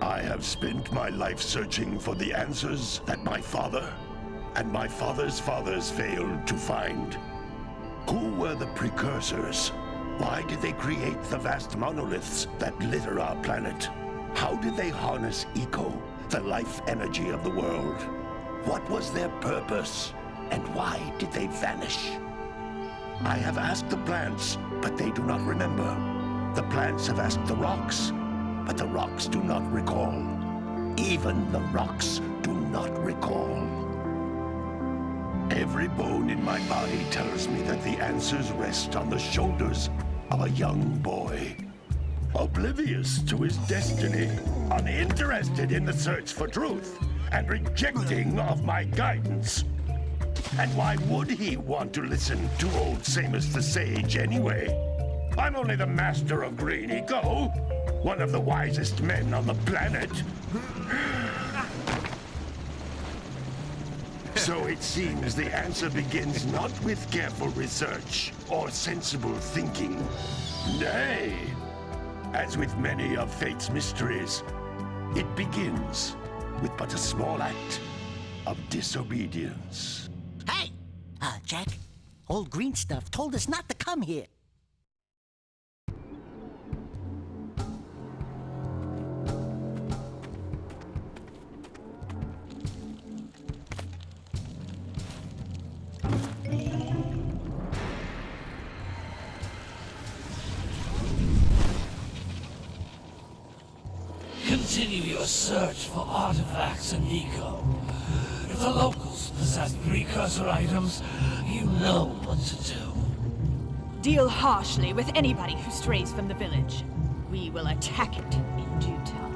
I have spent my life searching for the answers that my father and my father's fathers failed to find. Who were the Precursors? Why did they create the vast monoliths that litter our planet? How did they harness eco, the life energy of the world? What was their purpose? And why did they vanish? I have asked the plants, but they do not remember. The plants have asked the rocks, but the rocks do not recall. Even the rocks do not recall. Every bone in my body tells me that the answers rest on the shoulders of a young boy. Oblivious to his destiny, uninterested in the search for truth, and rejecting of my guidance. And why would he want to listen to old Samus the Sage anyway? I'm only the master of green eco, one of the wisest men on the planet. So it seems the answer begins not with careful research or sensible thinking. Nay, as with many of fate's mysteries, it begins with but a small act of disobedience. Hey! Jack, old green stuff told us not to come here. Continue your search for artifacts and eco. If the locals possess precursor items, you know what to do. Deal harshly with anybody who strays from the village. We will attack it in due time.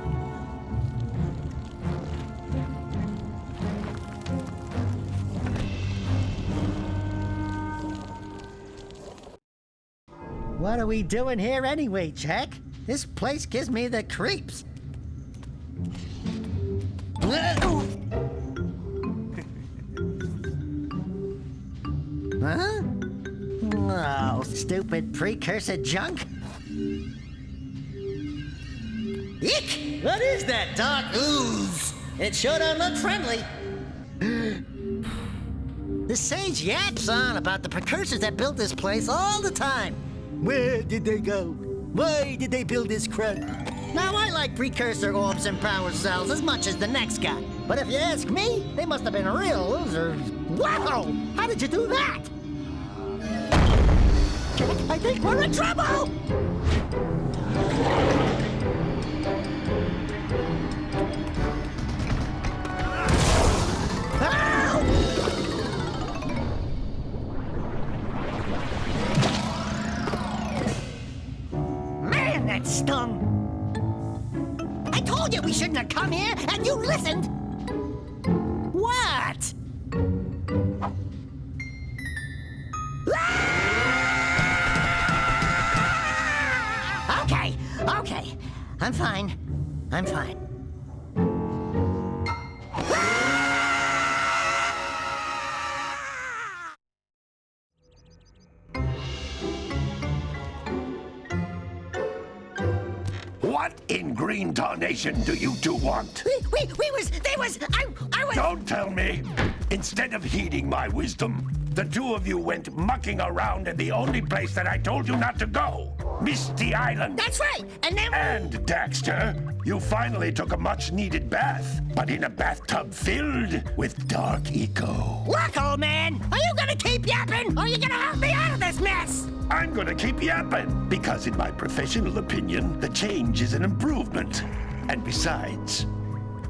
What are we doing here anyway, Jack? This place gives me the creeps. Huh? Oh, stupid precursor junk. Eek! What is that dark ooze? It sure don't look friendly. The sage yaps on about the precursors that built this place all the time. Where did they go? Why did they build this crud? Now, I like precursor orbs and power cells as much as the next guy. But if you ask me, they must have been real losers. Wow! How did you do that? I think we're in trouble! Man, that stung! I told you we shouldn't have come here, and you listened! What? Okay. I'm fine. What in green tarnation do you two want? I was... Don't tell me! Instead of heeding my wisdom, the two of you went mucking around in the only place that I told you not to go. Misty Island. That's right, and then... And, Daxter, you finally took a much-needed bath, but in a bathtub filled with dark eco. Look, old man, are you gonna keep yapping, or are you gonna help me out of this mess? I'm gonna keep yapping, because in my professional opinion, the change is an improvement. And besides,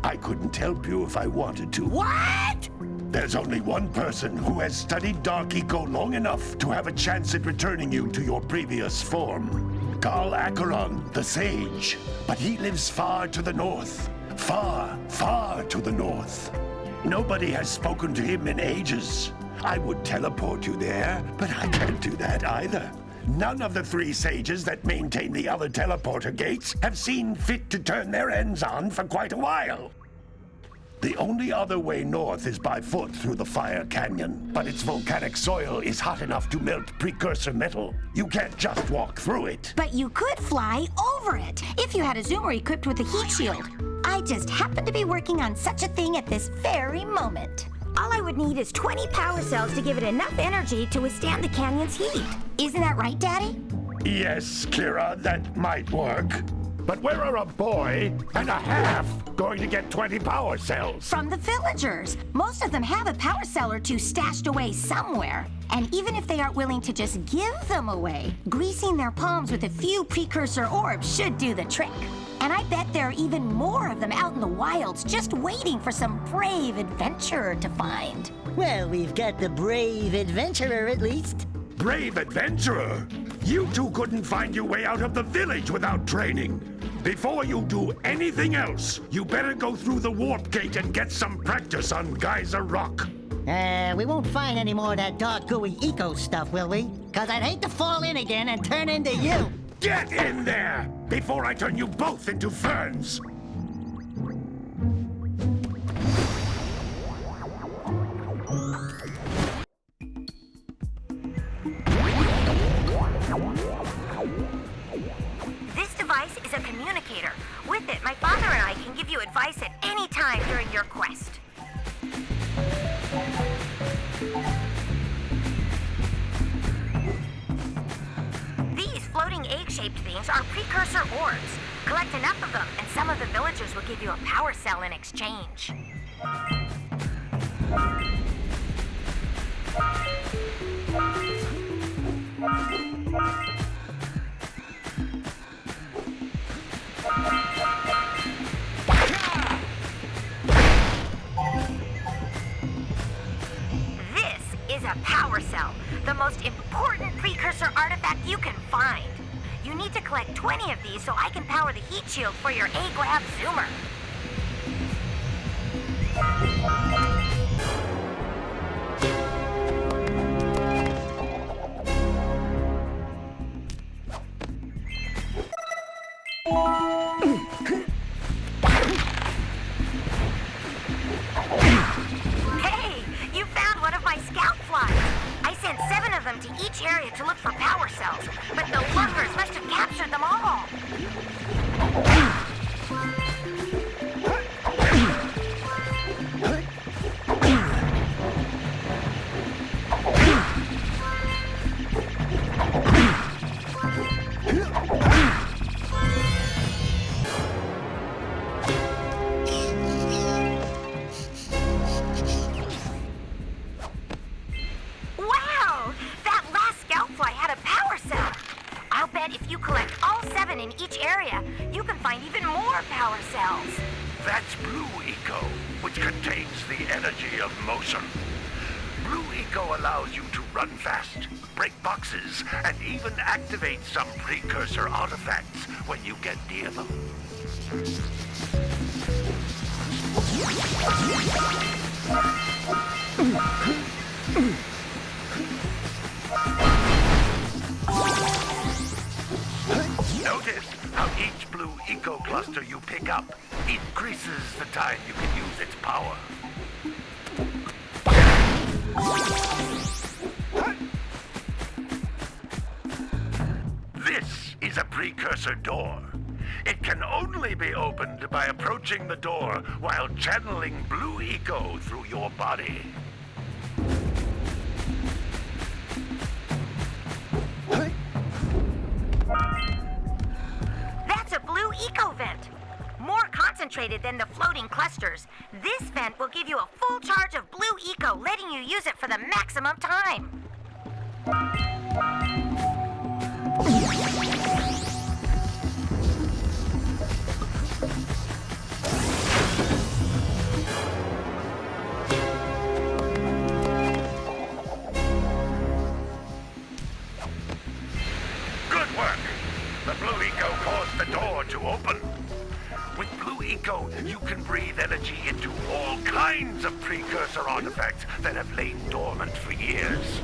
I couldn't help you if I wanted to. What? There's only one person who has studied dark eco long enough to have a chance at returning you to your previous form. Carl Acheron, the Sage. But he lives far to the north. Far, far to the north. Nobody has spoken to him in ages. I would teleport you there, but I can't do that either. None of the three sages that maintain the other teleporter gates have seen fit to turn their ends on for quite a while. The only other way north is by foot through the Fire Canyon, but its volcanic soil is hot enough to melt precursor metal. You can't just walk through it. But you could fly over it, if you had a zoomer equipped with a heat shield. I I just happen to be working on such a thing at this very moment. All I would need is 20 power cells to give it enough energy to withstand the canyon's heat. Isn't that right, Daddy? Yes, Kira, that might work. But where are a boy and a half going to get 20 power cells? From the villagers. Most of them have a power cell or two stashed away somewhere. And even if they aren't willing to just give them away, greasing their palms with a few precursor orbs should do the trick. And I bet there are even more of them out in the wilds just waiting for some brave adventurer to find. Well, we've got the brave adventurer at least. Brave adventurer? You two couldn't find your way out of the village without training. Before you do anything else, you better go through the warp gate and get some practice on Geyser Rock. We won't find any more of that dark gooey eco stuff, will we? 'Cause I'd hate to fall in again and turn into you. Get in there before I turn you both into ferns. This device is a communicator. With it, my father and I can give you advice at any time during your quest. These floating egg-shaped things are precursor orbs. Collect enough of them, and some of the villagers will give you a power cell in exchange. This is a power cell, the most important precursor artifact you can find. You need to collect 20 of these so I can power the heat shield for your A-Grab Zoomer. Hey, you found one of my scout flies. I sent 7 of them to each area to look for power cells, but the lurkers must have captured them all. Wow! That last scout fly had a power cell. I'll bet if you collect all 7 in each area, you can find even more power cells. That's Blue Eco, which contains the energy of motion. Blue Eco allows you to run fast, break boxes, and even activate some precursor artifacts when you get near them. Notice how each Blue Eco cluster you pick up increases the time you can use its power. This is a precursor door. It can only be opened by approaching the door while channeling Blue Eco through your body. That's a Blue Eco vent. More concentrated than the floating clusters. This vent will give you a full charge of Blue Eco, letting you use it for the maximum time. Good work! The Blue Eco caused the door to open. With Blue Eco, you can breathe energy into all kinds of precursor artifacts that have lain dormant for years.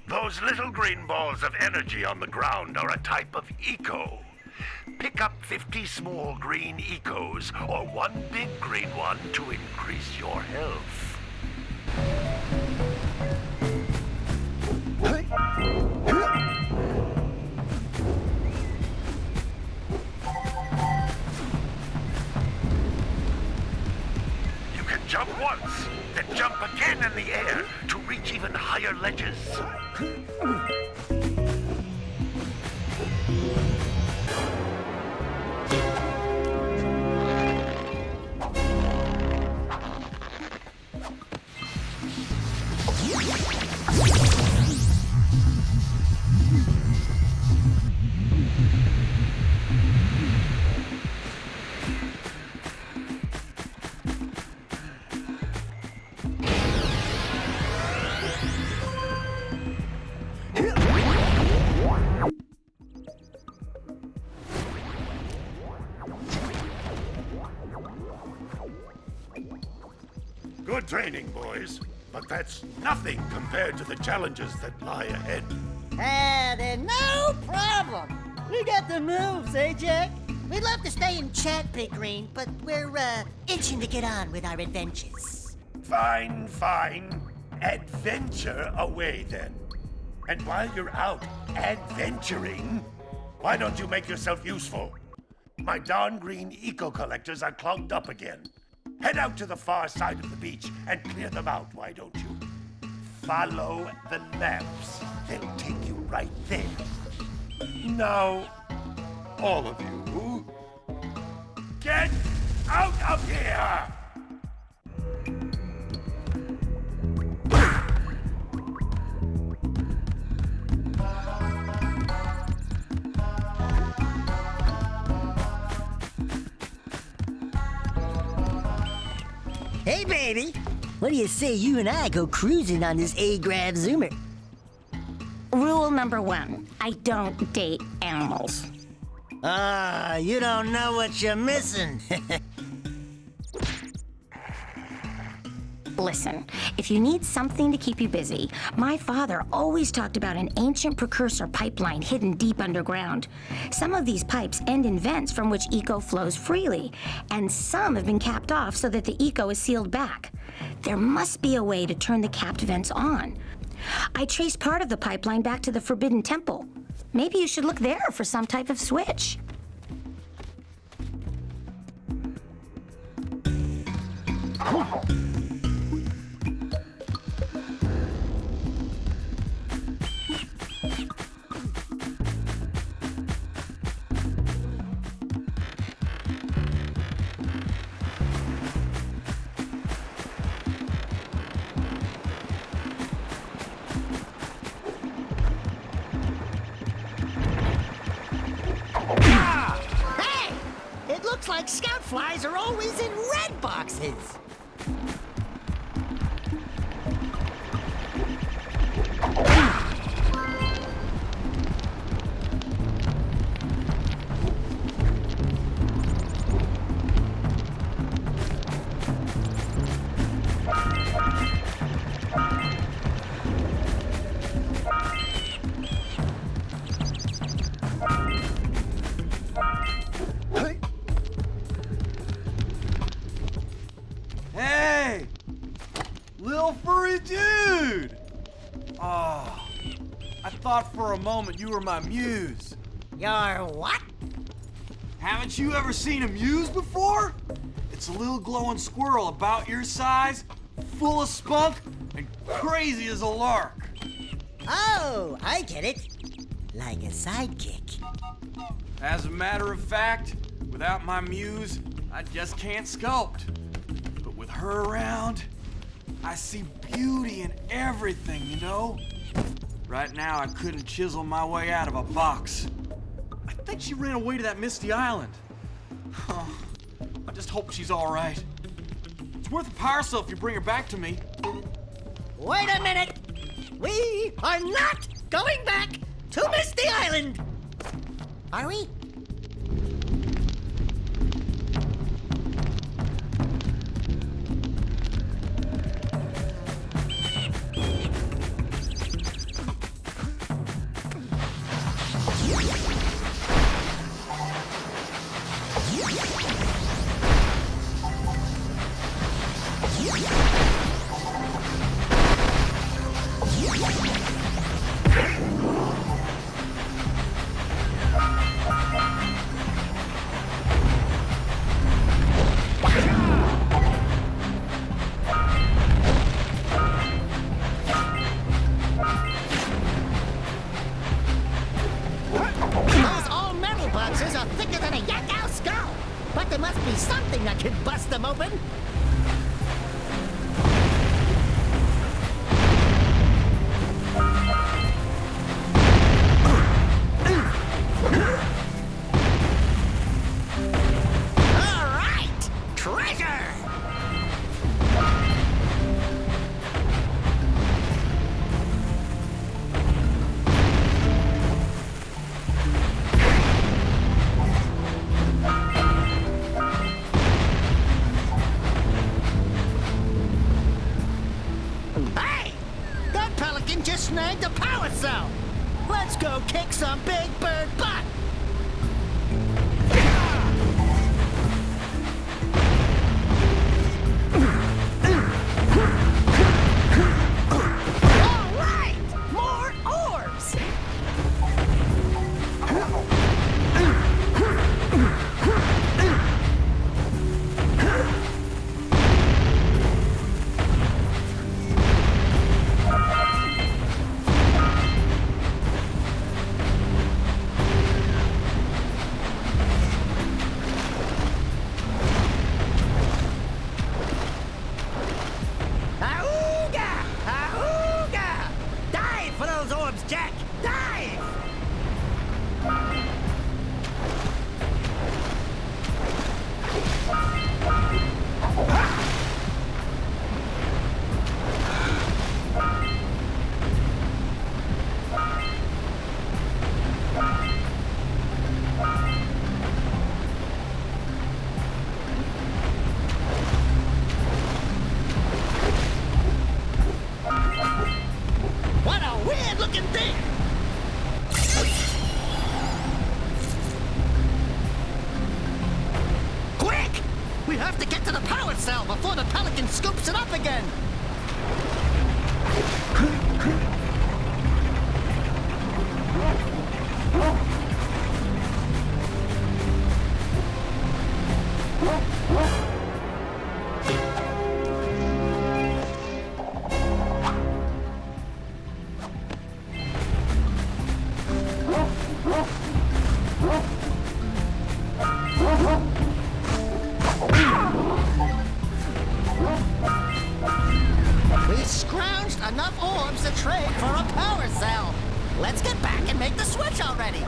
Those little green balls of energy on the ground are a type of eco. Pick up 50 small green ecos or one big green one to increase your health. Jump once, then jump again in the air to reach even higher ledges. Good training, boys, but that's nothing compared to the challenges that lie ahead. Then no problem. We got the moves, eh, Jack? We'd love to stay and chat, Big Green, but we're, itching to get on with our adventures. Fine, fine. Adventure away, then. And while you're out adventuring, why don't you make yourself useful? My darn green eco-collectors are clogged up again. Head out to the far side of the beach and clear them out, why don't you? Follow the lamps. They'll take you right there. Now, all of you, get out of here! Hey, baby. What do you say you and I go cruising on this A-Grav Zoomer? Rule number 1, I don't date animals. You don't know what you're missing. Listen, if you need something to keep you busy, my father always talked about an ancient precursor pipeline hidden deep underground. Some of these pipes end in vents from which eco flows freely, and some have been capped off so that the eco is sealed back. There must be a way to turn the capped vents on. I traced part of the pipeline back to the Forbidden Temple. Maybe you should look there for some type of switch. Looks like scout flies are always in red boxes. Hey! Little furry dude! Oh, I thought for a moment you were my muse. Your what? Haven't you ever seen a muse before? It's a little glowing squirrel about your size, full of spunk, and crazy as a lark. Oh, I get it. Like a sidekick. As a matter of fact, without my muse, I just can't sculpt. But with her around, I see beauty in everything, you know? Right now, I couldn't chisel my way out of a box. I think she ran away to that misty island. Oh, I just hope she's all right. It's worth a power cell if you bring her back to me. Wait a minute! We are not going back to Misty Island! Are we? bust them open. All right! Treasure! Hey! That pelican just snagged a power cell! Let's go kick some big bird butt! All right! More orbs! Auga! Auga! Dive for those orbs, Jak! Dive! What a weird-looking thing! Quick! We have to get to the power cell before the pelican scoops it up again! We scrounged enough orbs to trade for a power cell. Let's get back and make the switch already.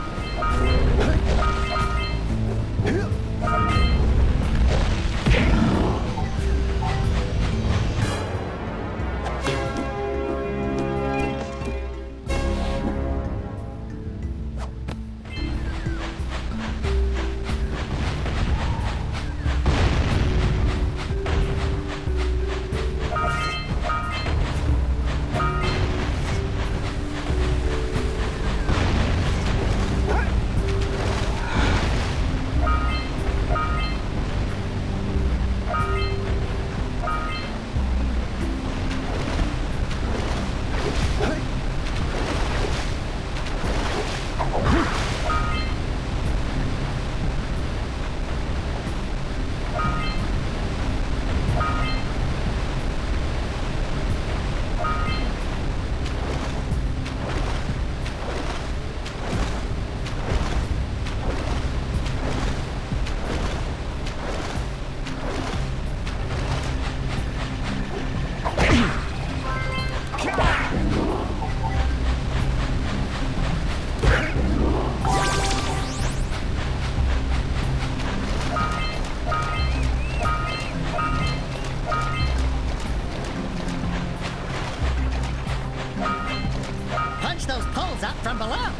Punch those poles out from below.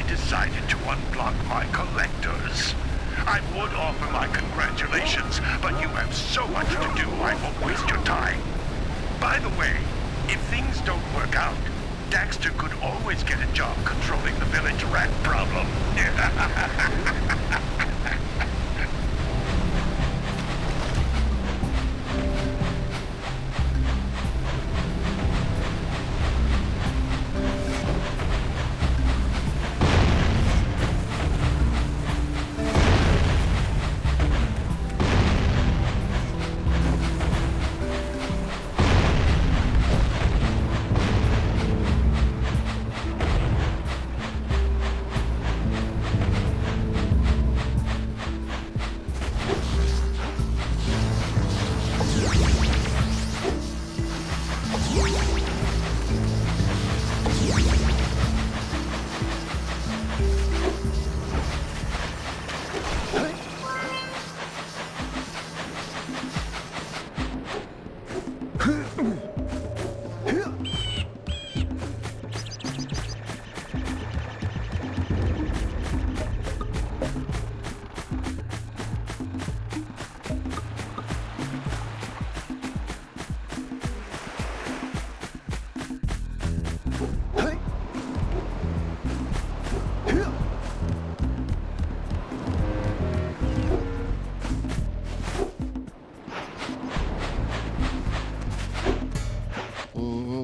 Decided to unblock my collectors. I would offer my congratulations, but you have so much to do I won't waste your time. By the way, if things don't work out, Daxter could always get a job controlling the village rat problem.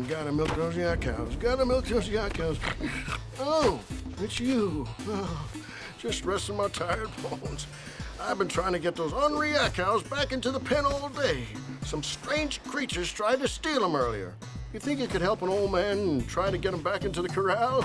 Gotta milk those yak cows. Gotta milk those yak cows. Oh, it's you. Oh, just resting my tired bones. I've been trying to get those ornery yak cows back into the pen all day. Some strange creatures tried to steal them earlier. You think you could help an old man and try to get them back into the corral?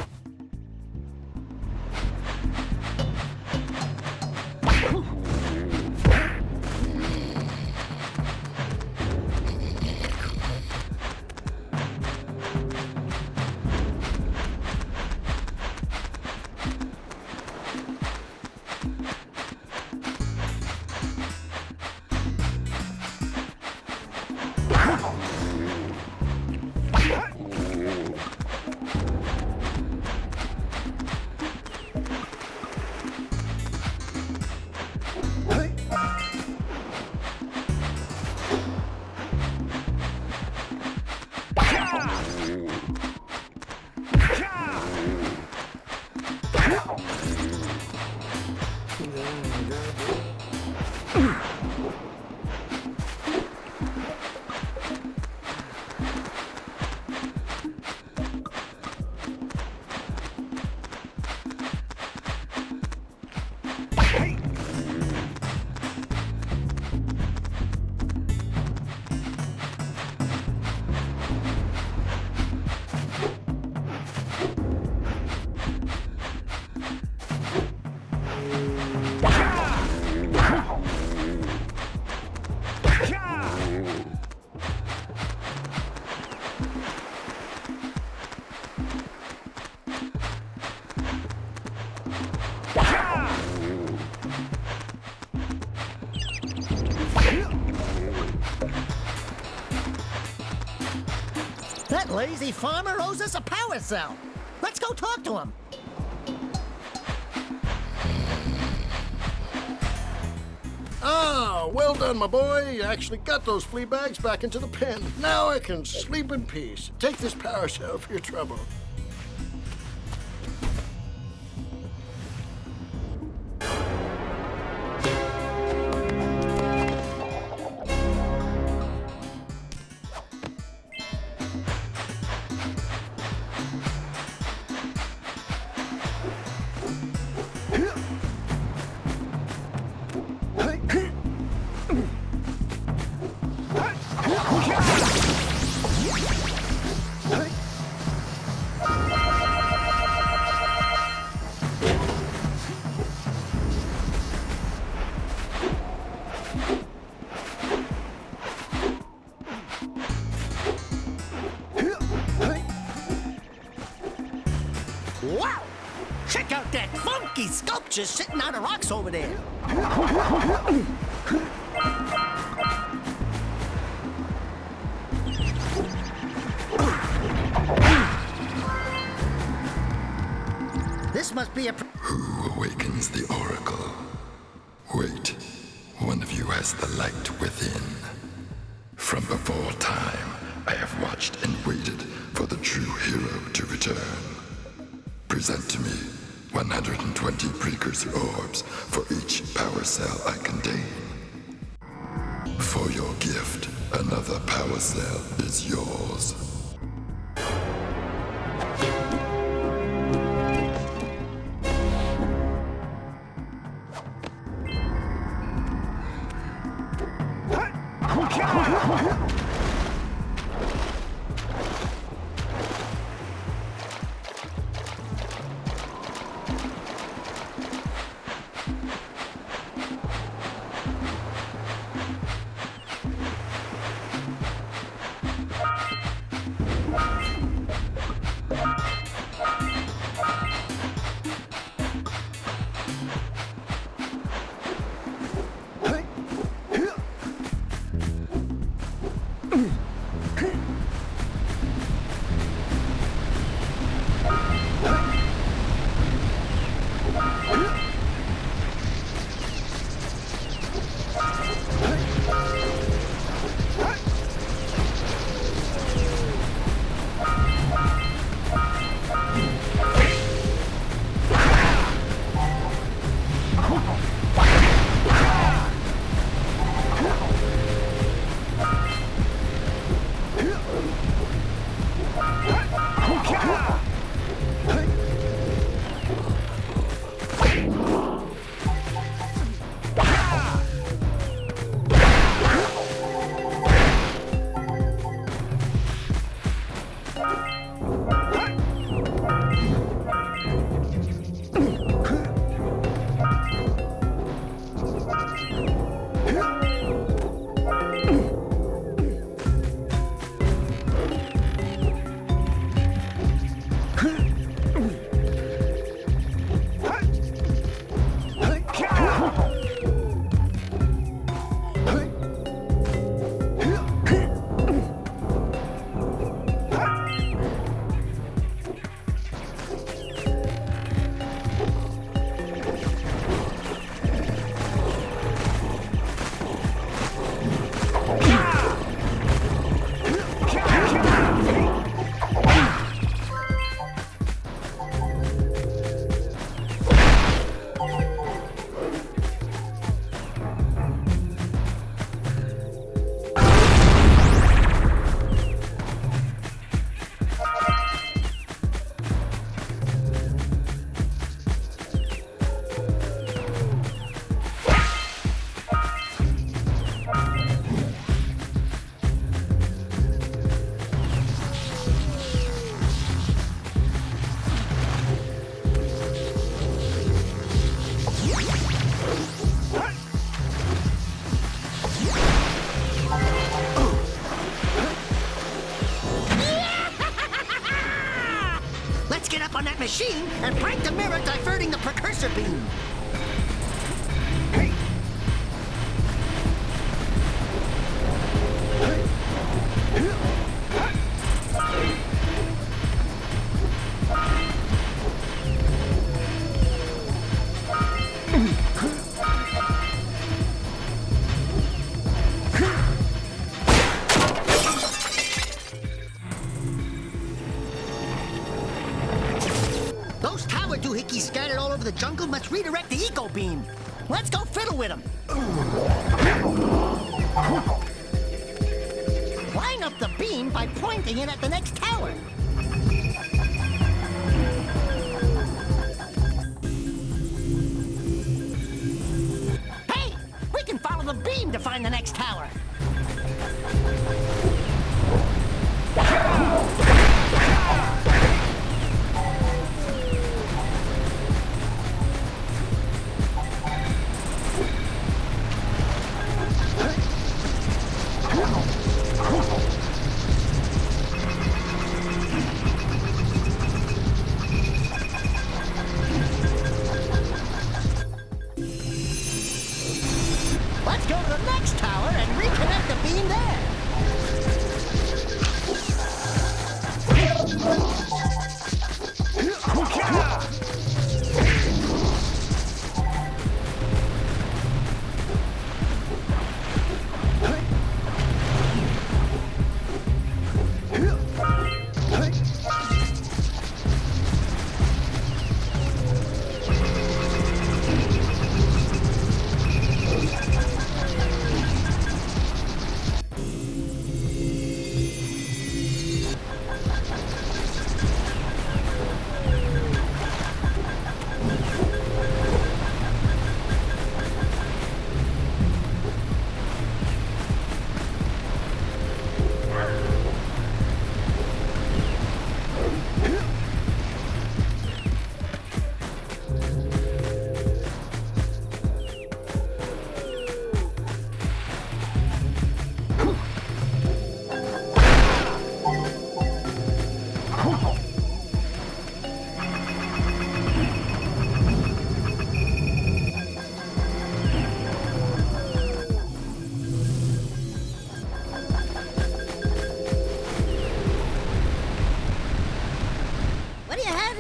That lazy farmer owes us a power cell. Let's go talk to him. Ah, well done, my boy. You actually got those flea bags back into the pen. Now I can sleep in peace. Take this power cell for your trouble. Wow! Check out that funky sculpture sitting on the rocks over there. This must be a... Who awakens the oracle? Wait, one of you has the light within. From before time, I have watched and waited for the true hero to return. Present to me 120 precursor orbs for each power cell I contain. For your gift, another power cell is yours. Machine and break the mirror diverting the Precursor beam. Scattered all over the jungle must redirect the eco beam. Let's go fiddle with them. Line up the beam by pointing it at the next tower. Hey, we can follow the beam to find the next tower.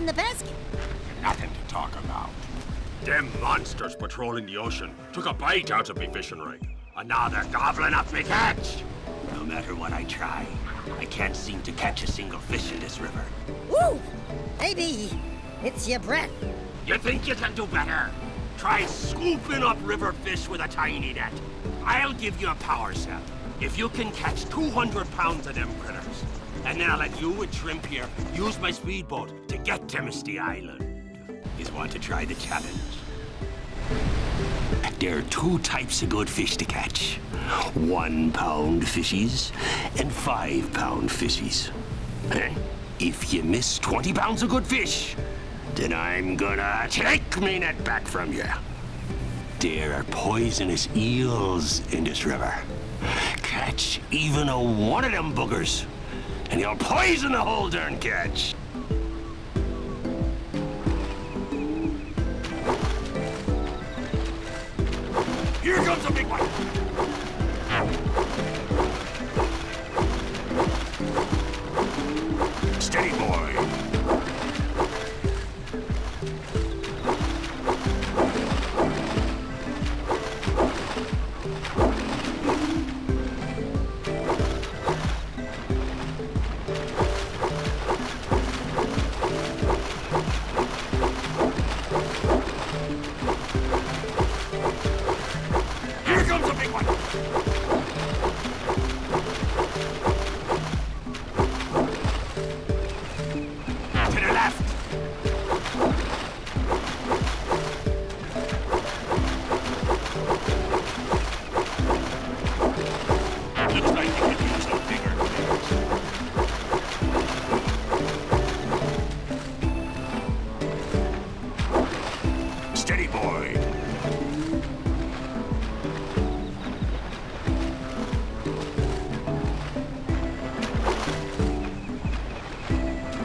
in the basket? Nothing to talk about. Them monsters patrolling the ocean took a bite out of me fishing ring. And now they're gobbling up me catch. No matter what I try, I can't seem to catch a single fish in this river. Woo! Maybe it's your breath. You think you can do better? Try scooping up river fish with a tiny net. I'll give you a power cell if you can catch 200 pounds of them critters. And then I'll let you and Shrimp here use my speedboat to get to Misty Island. You want to try the challenge? There are two types of good fish to catch. 1 pound fishies and 5 pound fishies. If you miss 20 pounds of good fish, then I'm gonna take me net back from you. There are poisonous eels in this river. Catch even one of them boogers, and you'll poison the whole darn catch. Here comes a big one. Steady, boy.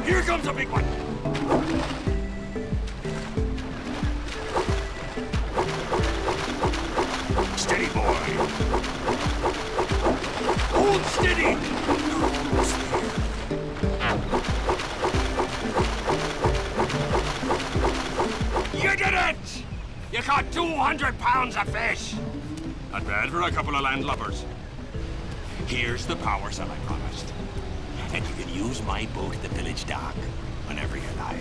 Here comes a big one! Steady, boy! Hold steady! You're almost there. You did it! You caught 200 pounds of fish! Not bad for a couple of landlubbers. Here's the power cell I promised. And you can use my boat at the village dock whenever you like.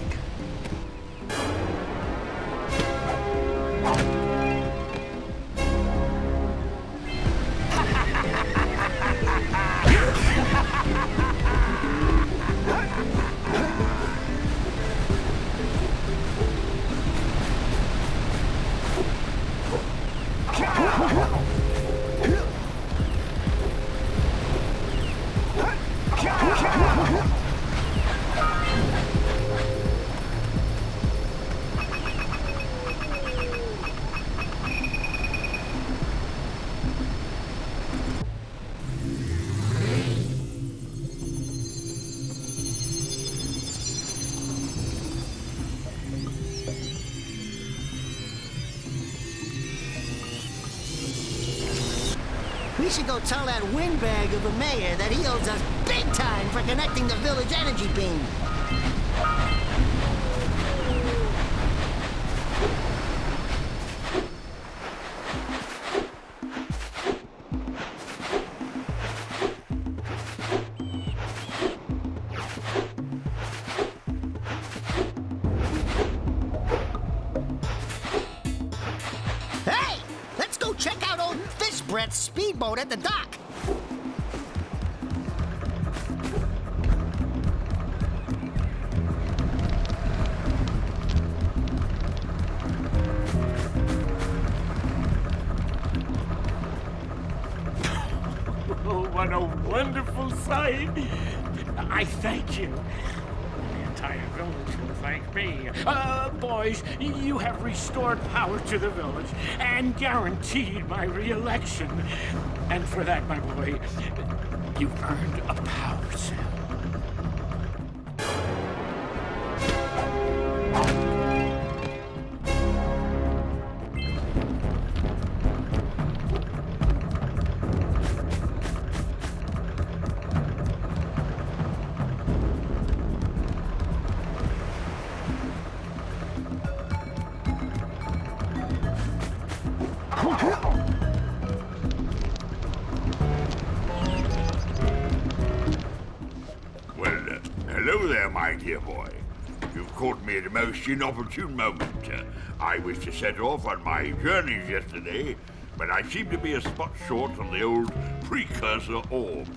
We should go tell that windbag of a mayor that he owes us big time for connecting the village energy beam. Hey! Let's go check out old Fish Breath's speedboat at the dock. Oh, what a wonderful sight! I thank you. The entire village will thank me. Boys, you have restored power to the village and guaranteed my re-election. And for that, my boy, you've earned a power cell. there, my dear boy. You've caught me at a most inopportune moment. I was to set off on my journeys yesterday, but I seem to be a spot short on the old Precursor orbs.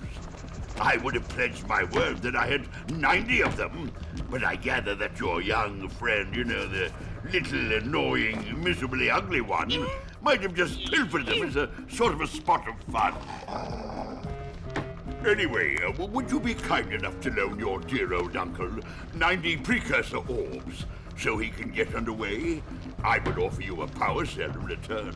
I would have pledged my word that I had 90 of them, but I gather that your young friend, you know, the little annoying, miserably ugly one, might have just pilfered them as a sort of a spot of fun. Anyway, would you be kind enough to loan your dear old uncle 90 Precursor orbs so he can get underway? I would offer you a power cell in return.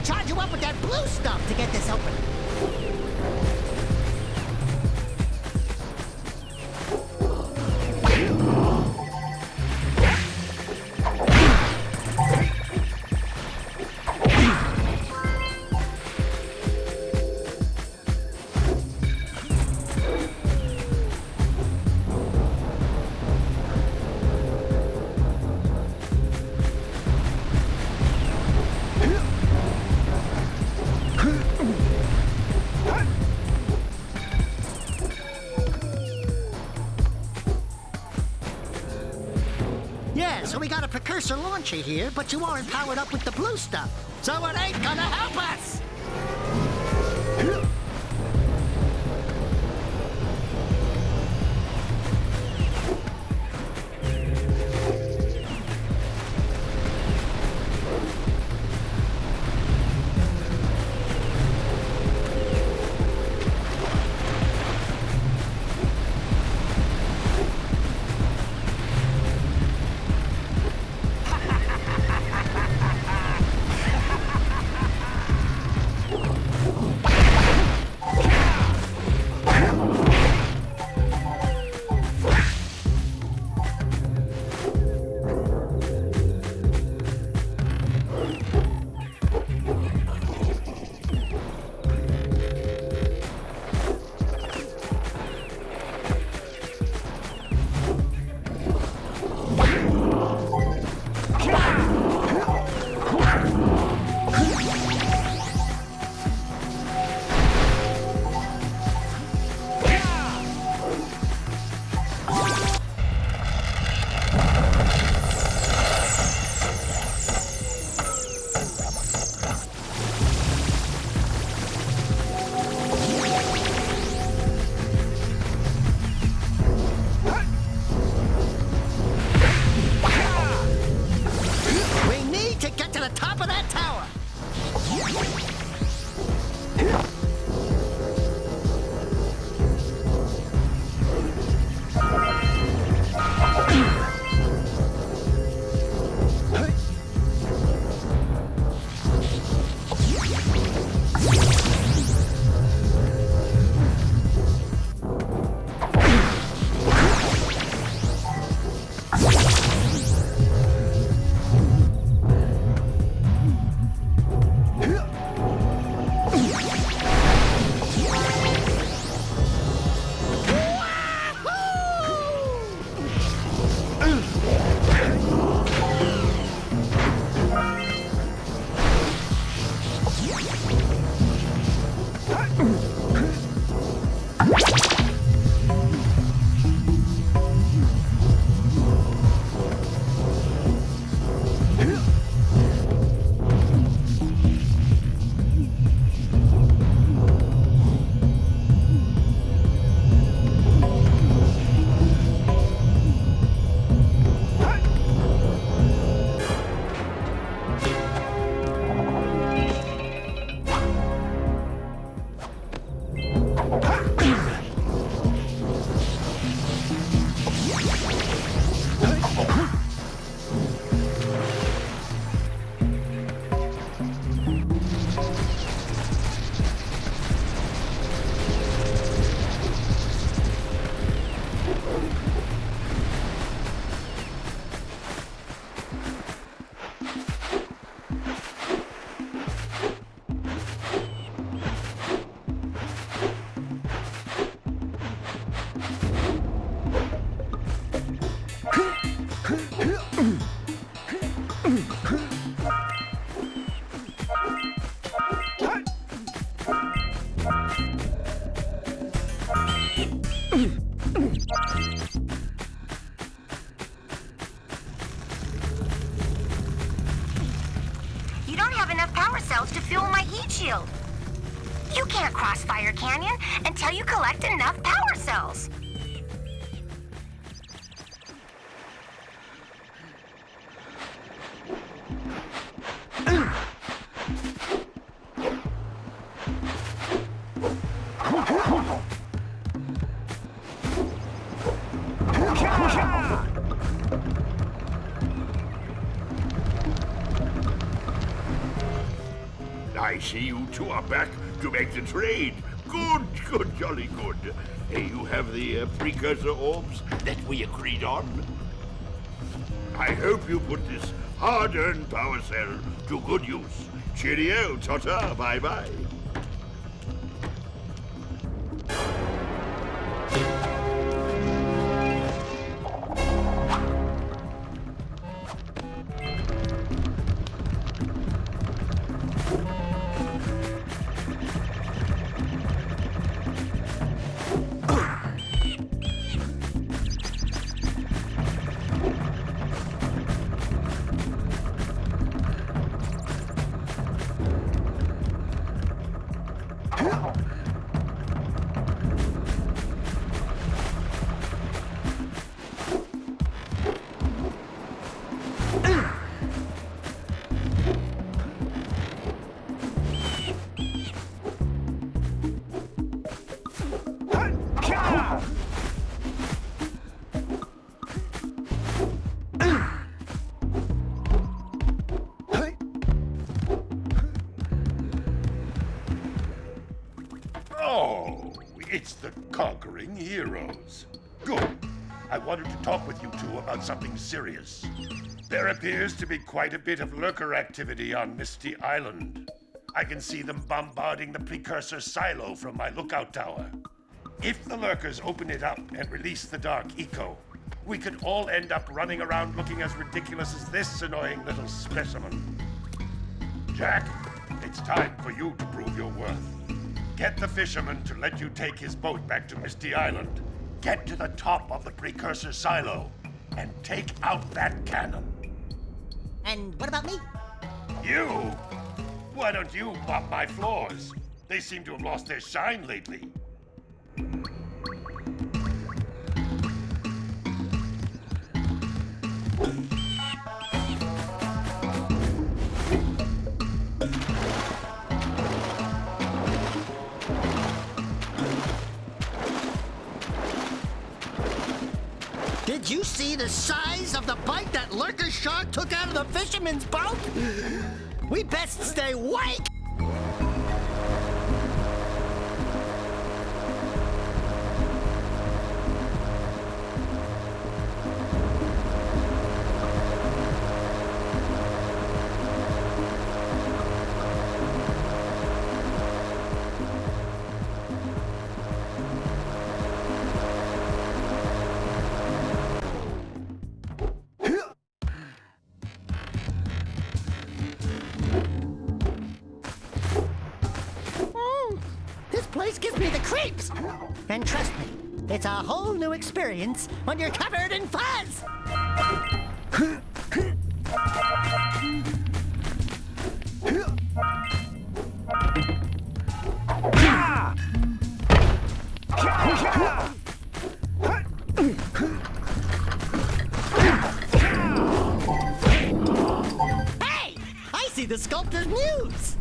Charge you up with that blue stuff to get this open. So we got a Precursor launcher here, but you aren't powered up with the blue stuff. So it ain't gonna help us! You don't have enough power cells to fuel my heat shield. You can't cross Fire Canyon until you collect enough power cells. I see you two are back to make the trade. Good, good, jolly good. You have the precursor orbs that we agreed on. I hope you put this hard-earned power cell to good use. Cheerio, ta-ta, bye-bye. Oh, it's the conquering heroes. Good. I wanted to talk with you two about something serious. There appears to be quite a bit of lurker activity on Misty Island. I can see them bombarding the Precursor silo from my lookout tower. If the lurkers open it up and release the Dark Eco, we could all end up running around looking as ridiculous as this annoying little specimen. Jak, it's time for you to prove your worth. Get the fisherman to let you take his boat back to Misty Island. Get to the top of the Precursor silo and take out that cannon. And what about me? You? Why don't you mop my floors? They seem to have lost their shine lately. Did you see the size of the bite that lurker shark took out of the fisherman's boat? We best stay awake! This gives me the creeps! And trust me, it's a whole new experience when you're covered in fuzz! Hey! I see the sculptor's muse!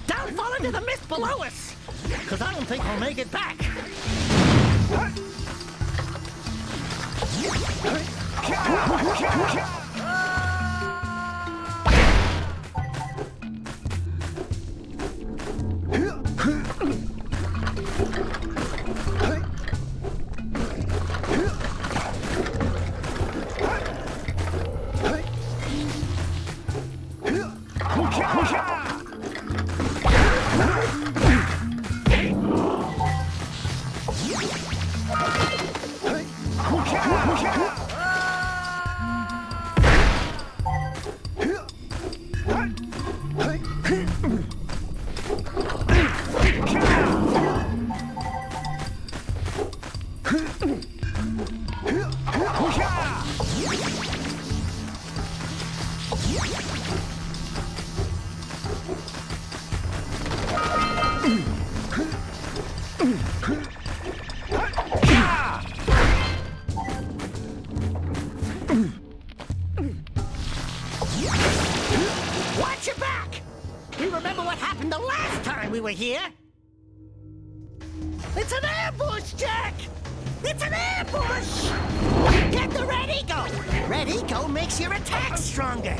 Don't fall into the mist below us, because I don't think we'll make it back. Watch your back! You remember what happened the last time we were here? It's an ambush, Jak! It's an ambush! Get the Red Eco! Red Eco makes your attack stronger!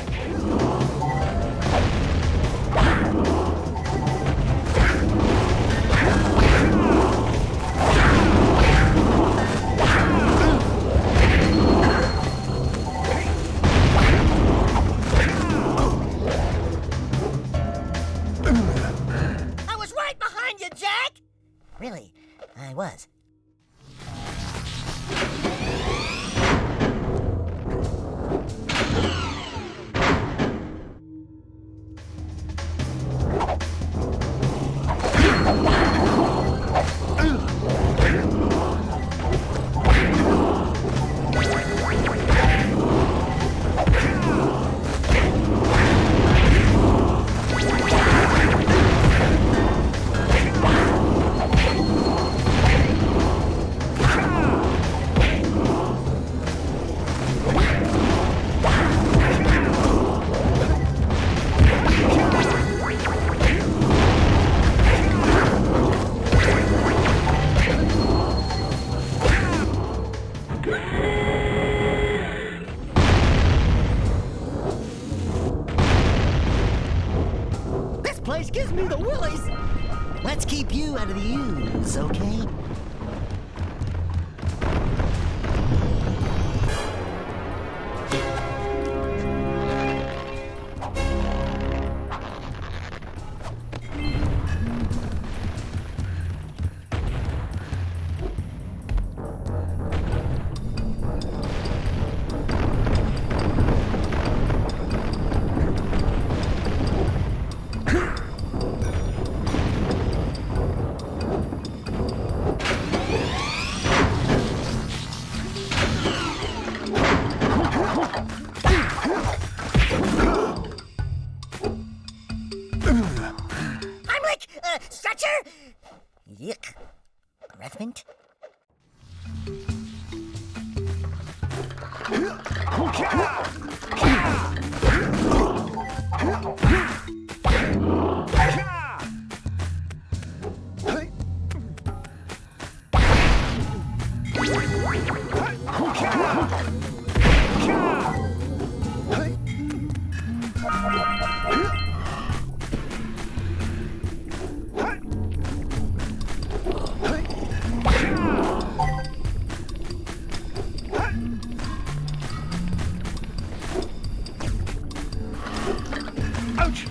I was right behind you, Jak! Really, I was. This place gives me the willies. Let's keep you out of the ooze, okay? Stretcher? Yuck. Breath mint? Ouch!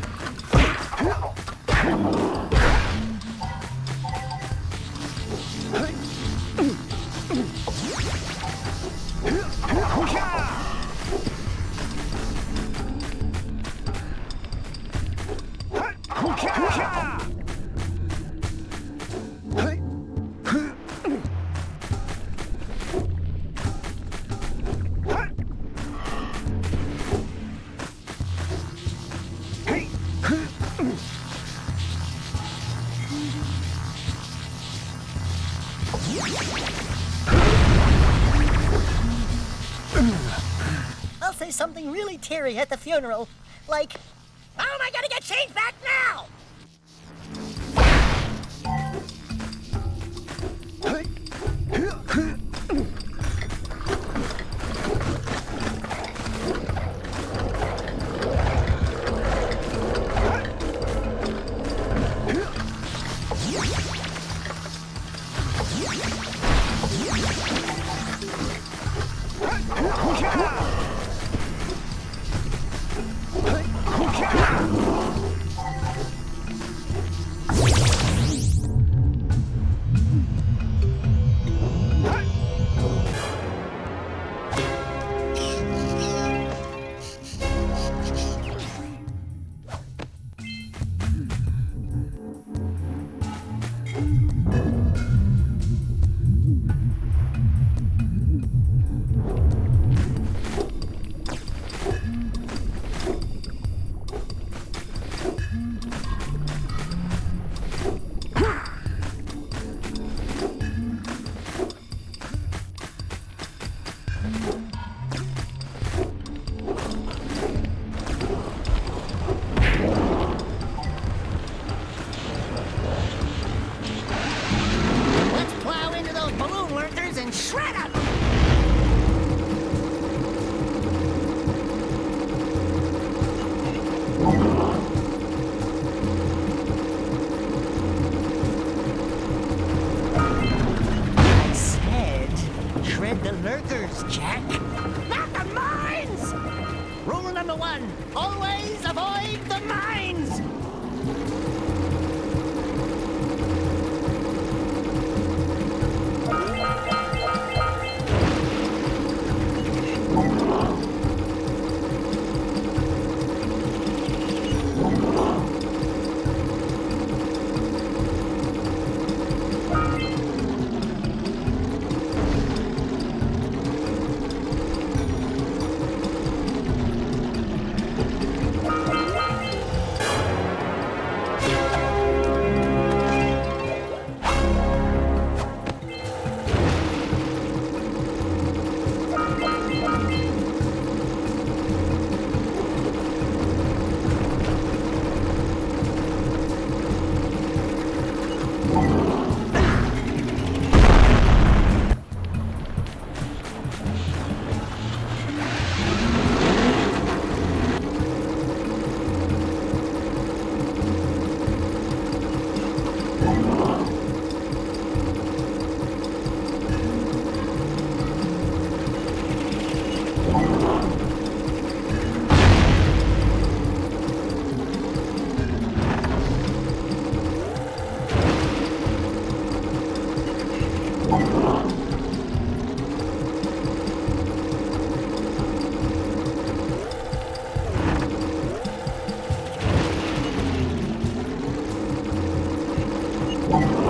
I'll say something really teary at the funeral, like, "How am I gonna get change back now?" The lurkers, Jak. Not the mines! Rule number 1, always avoid the mines! you